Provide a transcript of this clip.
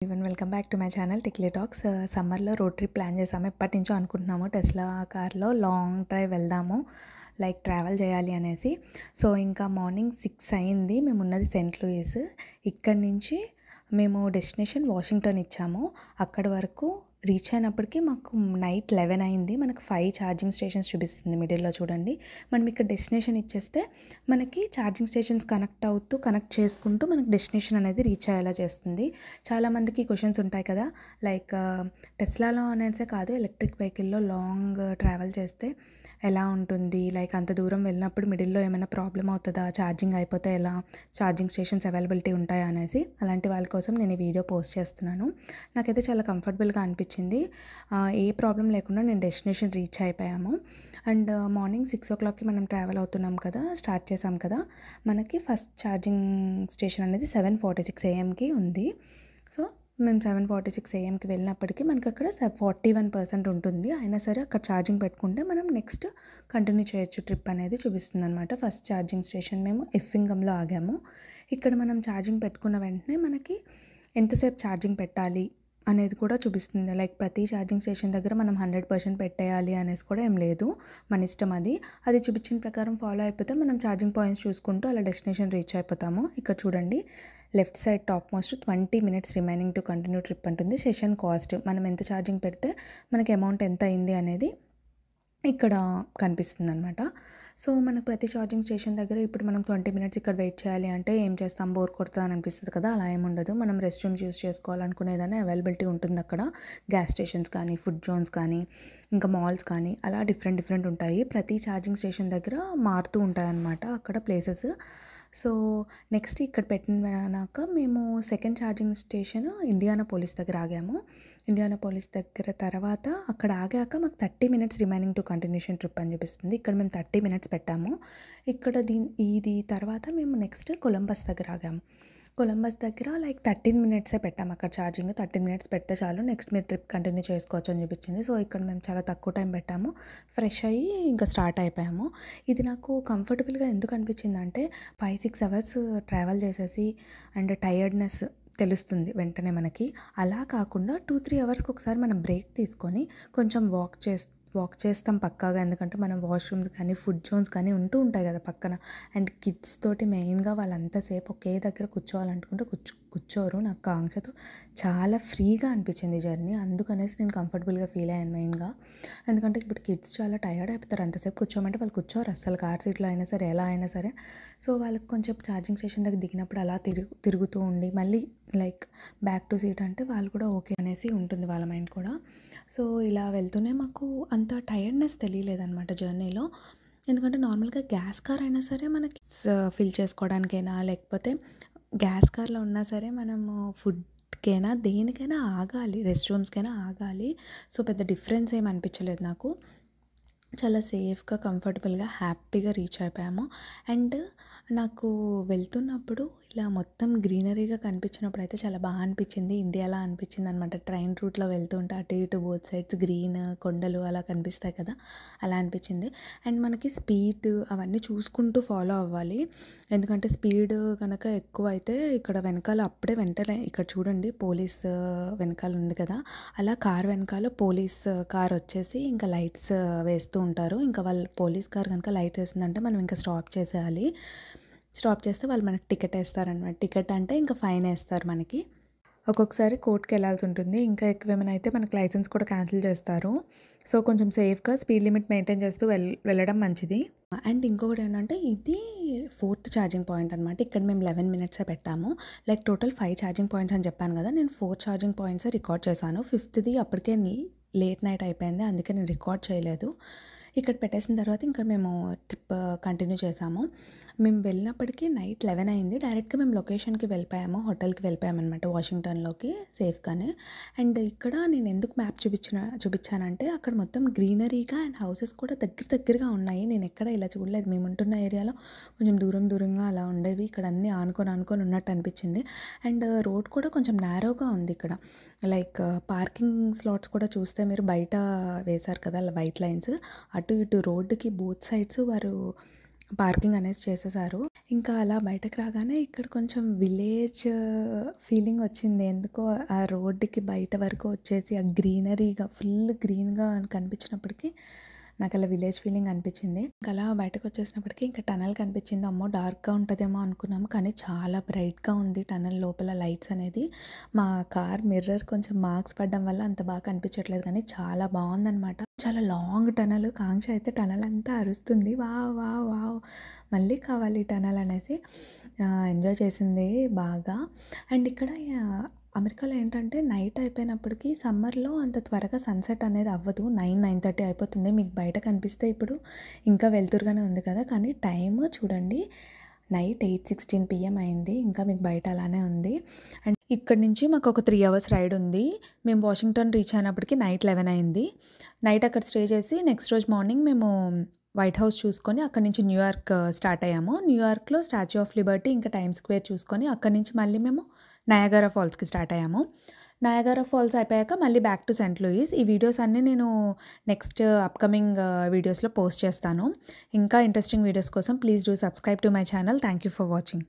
Even welcome back to my channel tikli talks. సమ్మర్లో road trip plan చేసాము. ఎప్పటి నుంచో అనుకుంటున్నాము టెస్లా కార్లో లాంగ్ డ్రైవ్ వెళ్దాము, లైక్ ట్రావెల్ చేయాలి అనేసి. సో ఇంకా మార్నింగ్ 6 అయింది. మేము ఉన్నది సెయింట్ లూయిస్. ఇక్కడి నుంచి మేము డెస్టినేషన్ వాషింగ్టన్ ఇచ్చాము. అక్కడి వరకు రీచ్ అయినప్పటికీ మాకు నైట్ 11 అయింది. మనకు 5 ఛార్జింగ్ స్టేషన్స్ చూపిస్తుంది మిడిల్లో చూడండి. మనం ఇక్కడ డెస్టినేషన్ ఇచ్చేస్తే మనకి ఛార్జింగ్ స్టేషన్స్ కనెక్ట్ చేసుకుంటూ మనకి డెస్టినేషన్ అనేది రీచ్ అయ్యేలా చేస్తుంది. చాలామందికి క్వశ్చన్స్ ఉంటాయి కదా, లైక్ టెస్లాలో అనేసే కాదు, ఎలక్ట్రిక్ వెహికల్లో లాంగ్ ట్రావెల్ చేస్తే ఎలా ఉంటుంది, లైక్ అంత దూరం వెళ్ళినప్పుడు మిడిల్లో ఏమైనా ప్రాబ్లం అవుతుందా, ఛార్జింగ్ అయిపోతే ఎలా, ఛార్జింగ్ స్టేషన్స్ అవైలబిలిటీ ఉంటాయా అనేసి. అలాంటి వాళ్ళ కోసం నేను ఈ వీడియో పోస్ట్ చేస్తున్నాను. నాకైతే చాలా కంఫర్టబుల్గా అనిపించింది. ఏ ప్రాబ్లం లేకుండా నేను డెస్టినేషన్ రీచ్ అయిపోయాము. అండ్ మార్నింగ్ 6 o'clockకి మనం ట్రావెల్ అవుతున్నాం కదా, స్టార్ట్ చేసాం కదా. మనకి ఫస్ట్ ఛార్జింగ్ స్టేషన్ అనేది 7:46 AM ఉంది. సో మేము 7:46 AMకి వెళ్ళినప్పటికీ మనకి అక్కడ 41% ఉంటుంది. అయినా సరే అక్కడ ఛార్జింగ్ పెట్టుకుంటే మనం నెక్స్ట్ కంటిన్యూ చేయొచ్చు ట్రిప్ అనేది చూపిస్తుంది అనమాట. ఫస్ట్ ఛార్జింగ్ స్టేషన్ మేము ఎఫింగంలో ఆగాము. ఇక్కడ మనం ఛార్జింగ్ పెట్టుకున్న వెంటనే మనకి ఎంతసేపు ఛార్జింగ్ పెట్టాలి అనేది కూడా చూపిస్తుంది. లైక్ ప్రతి ఛార్జింగ్ స్టేషన్ దగ్గర మనం 100% పెట్టేయాలి అనేసి కూడా ఏం లేదు, మన ఇష్టం. అది చూపించిన ప్రకారం ఫాలో అయిపోతే మనం ఛార్జింగ్ పాయింట్స్ చూసుకుంటూ అలా డెస్టినేషన్ రీచ్ అయిపోతాము. ఇక్కడ చూడండి, left side top most 20 minutes remaining to continue trip అంటుంది. సెషన్ కాస్ట్, మనం ఎంత ఛార్జింగ్ పెడితే మనకి అమౌంట్ ఎంత అయింది అనేది ఇక్కడ కనిపిస్తుంది అనమాట. సో మనకు ప్రతి ఛార్జింగ్ స్టేషన్ దగ్గర ఇప్పుడు మనం 20 minutes ఇక్కడ వెయిట్ చేయాలి అంటే ఏం చేస్తాం, బోర్ కొడుతుంది అని అనిపిస్తుంది కదా. అలా ఏముండదు. మనం రెస్ట్ రూమ్స్ యూస్ చేసుకోవాలనుకునేదాన్ని అవైలబిలిటీ ఉంటుంది అక్కడ. గ్యాస్ స్టేషన్స్ కానీ, ఫుడ్ జోన్స్ కానీ, ఇంకా మాల్స్ కానీ, అలా డిఫరెంట్ ఉంటాయి. ప్రతి ఛార్జింగ్ స్టేషన్ దగ్గర మారుతూ ఉంటాయి అన్నమాట అక్కడ ప్లేసెస్. సో నెక్స్ట్ ఇక్కడ పెట్టినాక మేము సెకండ్ ఛార్జింగ్ స్టేషన్ ఇండియానాపోలిస్ దగ్గర ఆగాము. ఇండియానాపోలిస్ దగ్గర తర్వాత అక్కడ ఆగాక మాకు 30 minutes remaining to continuation trip అని చూపిస్తుంది. ఇక్కడ మేము 30 minutes పెట్టాము. ఇక్కడ ఇది తర్వాత మేము నెక్స్ట్ కొలంబస్ దగ్గర ఆగాము. కొలంబస్ దగ్గర లైక్ 13 minutes పెట్టాము అక్కడ ఛార్జింగ్. 13 minutes పెడితే చాలు, నెక్స్ట్ మీరు ట్రిప్ కంటిన్యూ చేసుకోవచ్చు అని చూపించింది. సో ఇక్కడ మేము చాలా తక్కువ టైం పెట్టాము, ఫ్రెష్ అయ్యి ఇంకా స్టార్ట్ అయిపోయాము. ఇది నాకు కంఫర్టబుల్గా ఎందుకు అనిపించింది అంటే 5-6 hours ట్రావెల్ చేసేసి అండ్ టైర్డ్నెస్ తెలుస్తుంది వెంటనే మనకి. అలా కాకుండా 2-3 hours ఒకసారి మనం బ్రేక్ తీసుకొని కొంచెం వాక్ చేస్తాం పక్కాగా. ఎందుకంటే మనం వాష్రూమ్స్ కానీ, ఫుడ్ జోన్స్ కానీ ఉంటూ ఉంటాయి కదా పక్కన. అండ్ కిడ్స్ తోటి మెయిన్గా వాళ్ళంతసేపు ఒకే దగ్గర కూర్చోవాలనుకుంటే కూర్చోరు. నాకు కాంక్షతో చాలా ఫ్రీగా అనిపించింది జర్నీ. అందుకనేసి నేను కంఫర్టబుల్గా ఫీల్ అయ్యాను మెయిన్గా. ఎందుకంటే ఇప్పుడు కిడ్స్ చాలా టైర్డ్ అయిపోతారు. అంతసేపు కూర్చోమంటే వాళ్ళు కూర్చోరు అస్సలు, కార్ సీట్లో అయినా సరే, ఎలా అయినా సరే. సో వాళ్ళకి కొంచెం ఛార్జింగ్ స్టేషన్ దగ్గర దిగినప్పుడు అలా తిరుగుతూ ఉండి మళ్ళీ లైక్ బ్యాక్ టు సీట్ అంటే వాళ్ళు కూడా ఓకే అనేసి ఉంటుంది వాళ్ళ మైండ్ కూడా. సో ఇలా వెళ్తూనే మాకు అంత టైర్డ్నెస్ తెలియలేదన్నమాట జర్నీలో. ఎందుకంటే నార్మల్గా గ్యాస్ కార్ అయినా సరే మనకి ఫిల్ చేసుకోవడానికైనా, లేకపోతే గ్యాస్ కార్లో ఉన్నా సరే మనము ఫుడ్కైనా దేనికైనా ఆగాలి, రెస్ట్ రూమ్స్కైనా ఆగాలి. సో పెద్ద డిఫరెన్స్ ఏమి అనిపించలేదు నాకు. చాలా సేఫ్గా, కంఫర్టబుల్గా, హ్యాపీగా రీచ్ అయిపోయాము. అండ్ నాకు వెళ్తున్నప్పుడు ఇలా మొత్తం గ్రీనరీగా కనిపించినప్పుడు అయితే చాలా బాగా అనిపించింది. ఇండియాలా అనిపించింది అనమాట. ట్రైన్ రూట్లో వెళ్తుంటే అటు ఇటు బోత్ సైడ్స్ గ్రీన్ కొండలు అలా కనిపిస్తాయి కదా, అలా అనిపించింది. అండ్ మనకి స్పీడ్ అవన్నీ చూసుకుంటూ ఫాలో అవ్వాలి. ఎందుకంటే స్పీడ్ కనుక ఎక్కువ అయితే ఇక్కడ వెనకాల వెంటనే ఇక్కడ చూడండి పోలీస్ వెనకాల ఉంది కదా, అలా కార్ వెనకాల పోలీస్ కార్ వచ్చేసి ఇంకా లైట్స్ వేస్తూ ఉంటారు. ఇంకా వాళ్ళు పోలీస్ కార్ కనుక లైట్ వేసిందంటే మనం ఇంకా స్టాప్ చేసేయాలి. స్టాప్ చేస్తే వాళ్ళు మనకి టికెట్ వేస్తారనమాట. టికెట్ అంటే ఇంకా ఫైన్ వేస్తారు మనకి. ఒక్కొక్కసారి కోర్టుకి వెళ్ళాల్సి ఉంటుంది. ఇంకా ఎక్కువేమైనా అయితే మనకు లైసెన్స్ కూడా క్యాన్సిల్ చేస్తారు. సో కొంచెం సేఫ్గా స్పీడ్ లిమిట్ మెయింటైన్ చేస్తూ వెళ్ళడం మంచిది. అండ్ ఇంకొకటి ఏంటంటే ఇది 4th ఛార్జింగ్ పాయింట్ అనమాట. ఇక్కడ మేము 11 minutes పెట్టాము. లైక్ టోటల్ 5 ఛార్జింగ్ పాయింట్స్ అని చెప్పాను కదా, నేను 4 ఛార్జింగ్ పాయింట్స్ రికార్డ్ చేశాను. 5th అప్పటికే లేట్ నైట్ అయిపోయింది, అందుకే నేను రికార్డ్ చేయలేదు. ఇక్కడ పెట్టేసిన తర్వాత ఇంకా మేము ట్రిప్ కంటిన్యూ చేసాము. మేము వెళ్ళినప్పటికీ నైట్ 11 అయింది. డైరెక్ట్గా మేము లొకేషన్కి వెళ్ళిపోయాము, హోటల్కి వెళ్ళిపోయాము అనమాట వాషింగ్టన్లోకి సేఫ్గానే. అండ్ ఇక్కడ నేను ఎందుకు మ్యాప్ చూపించానంటే అక్కడ మొత్తం గ్రీనరీగా అండ్ హౌసెస్ కూడా దగ్గరగా ఉన్నాయి. నేను ఎక్కడ ఇలా చూడలేదు. మేము ఉంటున్న ఏరియాలో కొంచెం దూరంగా అలా ఉండేవి. ఇక్కడ అన్నీ ఆనుకొని ఉన్నట్టు అనిపించింది. అండ్ రోడ్ కూడా కొంచెం నేరోగా ఉంది ఇక్కడ. లైక్ పార్కింగ్ స్లాట్స్ కూడా చూస్తే మీరు బయట వేశారు కదా వైట్ లైన్స్, అటు ఇటు రోడ్డుకి బోత్ సైడ్స్ వారు పార్కింగ్ అనేది చేసేసారు. ఇంకా అలా బయటకు రాగానే ఇక్కడ కొంచెం విలేజ్ ఫీలింగ్ వచ్చింది. ఎందుకో ఆ రోడ్డుకి బయట వరకు వచ్చేసి ఆ గ్రీనరీగా ఫుల్ గ్రీన్‌గా కనిపించినప్పటికీ నాకు అలా విలేజ్ ఫీలింగ్ అనిపించింది. ఇంకా అలా బయటకు వచ్చేసినప్పటికీ ఇంకా టనల్ కనిపించింది. అమ్మో! డార్క్‌గా ఉంటదేమో అనుకున్నాము. కానీ చాలా బ్రైట్‌గా ఉంది టనల్ లోపల లైట్స్ అనేది. మా కార్ మిర్రర్ కొంచెం మార్క్స్ పడడం వల్ల అంత బాగా కనిపించట్లేదు కానీ చాలా బాగుందనమాట. చాలా లాంగ్ టనల్. కాంక్ష అయితే టనల్ అంతా అరుస్తుంది. వావ్! వావ్! వావ్! మళ్ళీ కావాలి టనల్ అనేసి ఎంజాయ్ చేసింది బాగా. అండ్ ఇక్కడ అమెరికాలో ఏంటంటే నైట్ అయిపోయినప్పటికీ సమ్మర్లో అంత త్వరగా సన్సెట్ అనేది అవ్వదు. 9:30 అయిపోతుంది. మీకు బయట కనిపిస్తే ఇప్పుడు ఇంకా వెలుతురుగానే ఉంది కదా, కానీ టైమ్ చూడండి నైట్ 8:16 PM అయింది. ఇంకా మీకు బయట అలానే ఉంది. అండ్ ఇక్కడి నుంచి మాకు ఒక 3 అవర్స్ రైడ్ ఉంది. మేము వాషింగ్టన్ రీచ్ అయినప్పటికీ నైట్ 11 అయింది. నైట్ అక్కడ స్టే చేసి నెక్స్ట్ రోజు మార్నింగ్ మేము వైట్ హౌస్ చూసుకొని అక్కడి నుంచి న్యూయార్క్ స్టార్ట్ అయ్యాము. న్యూయార్క్లో స్టాచ్యూ ఆఫ్ లిబర్టీ ఇంకా టైమ్ స్క్వేర్ చూసుకొని అక్కడి నుంచి మళ్ళీ మేము నయాగరా ఫాల్స్కి స్టార్ట్ అయ్యాము. నయాగరా ఫాల్స్ అయిపోయాక మళ్ళీ బ్యాక్ టు సెయింట్ లూయిస్. ఈ వీడియోస్ అన్నీ నేను నెక్స్ట్ అప్కమింగ్ వీడియోస్లో పోస్ట్ చేస్తాను. ఇంకా ఇంట్రెస్టింగ్ వీడియోస్ కోసం please do subscribe to my channel. Thank you for watching.